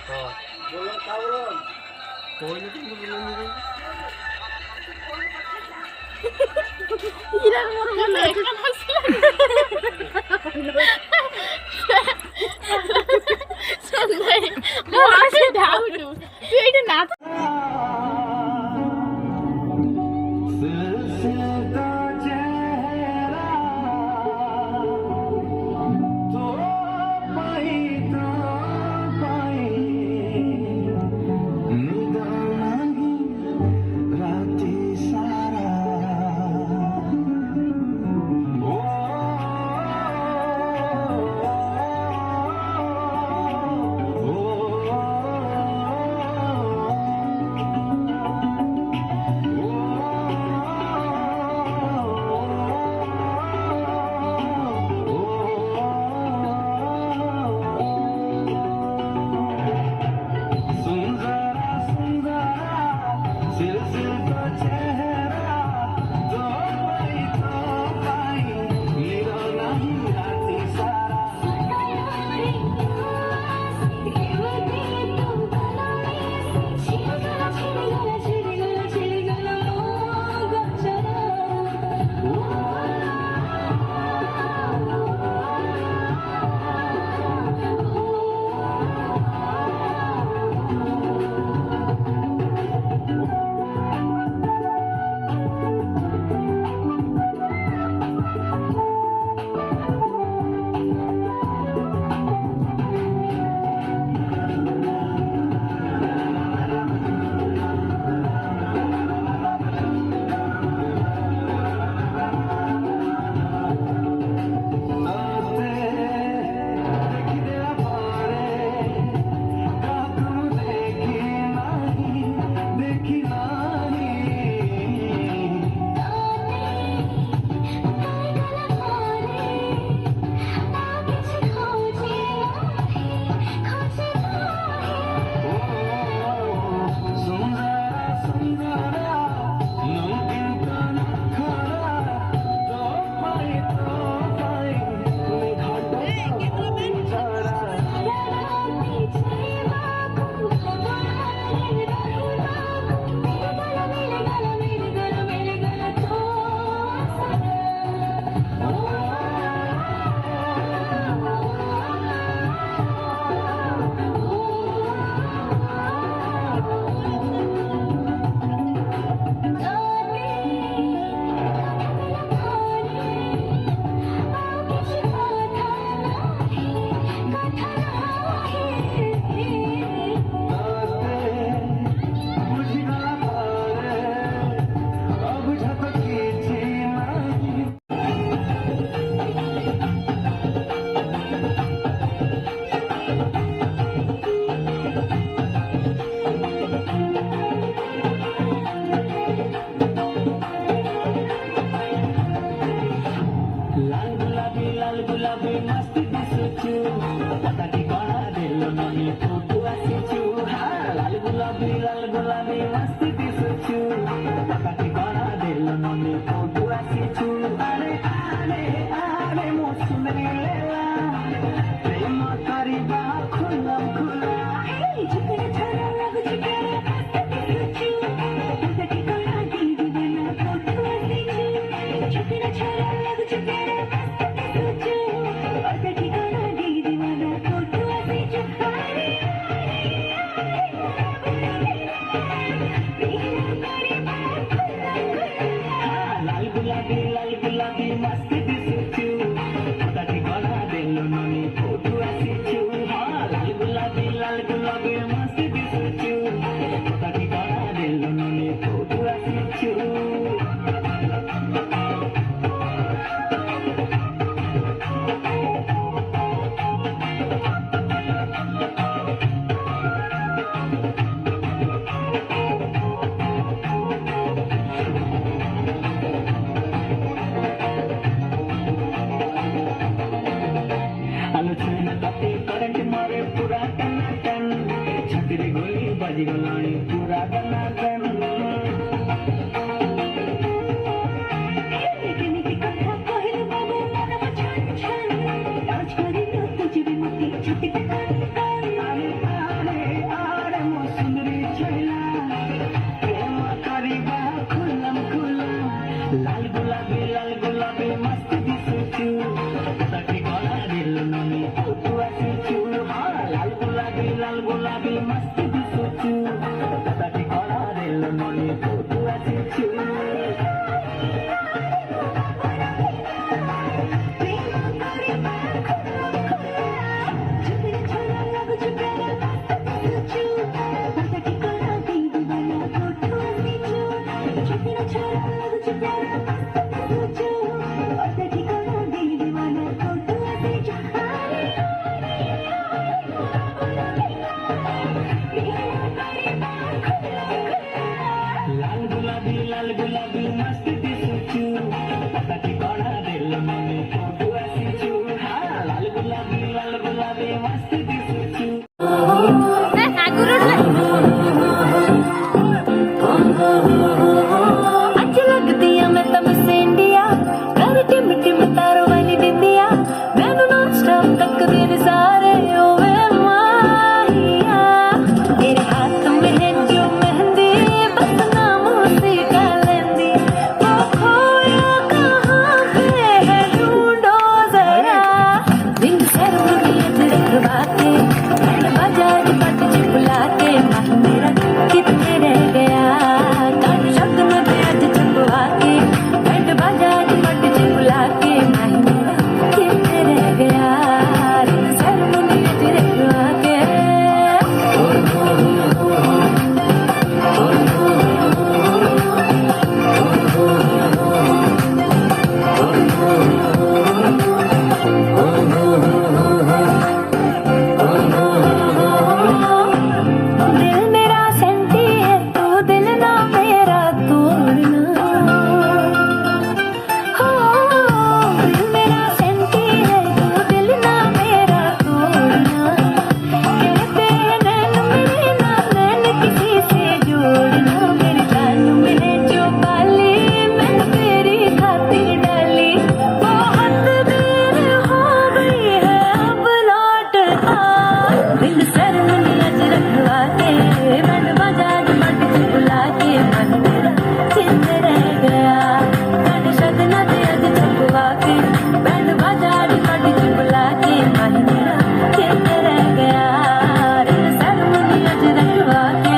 और बोलो क्या बोलो। कोई नहीं तुमको बोलने नहीं ইরার মতো বলে একটা সন্ধ্যায় বসে ঢাউটু তুই এটা না अच्छी लगती है मैं तो मिस इंडिया कर टिम टिम तारों वाली दिंदिया मैनू नॉन स्टॉप तक दिन सारे ओवे माहिया तेरे हाथ में है जो मेहंदी बस नामों से का लेंदी वो खोया कहाँ पे है ढूंढो जरा रिंग सेरेमनी रखवा के बैंड बजा के पट बुला के माही मेरा कितने रह गया कान शब्द में आज छुपवा के बैंड बजा के पट बुला के माही मेरा कितने रह गया रिंग सेरेमनी रखवा के दिल मेरा सेंटी है तू दिल ना मेरा तोड़ना हो दिल मेरा सेंटी है तू दिल ना मेरा तोड़ना कहते हैं नैन मेरे ना नैन किसी से जोड़ना मेरे कान में जो बाली मैंने तेरी खातिर डाली बहुत देर हो गई है अब लौट आ दिल सर में आज रखवा के मन बजा के मट बुला के मन मेरा चिंत रह गया मन सदना ते आज छुपवा के बैंड बजा के मट बुला के मन मेरा चिंत रह गया दिल सर में आज रखवा के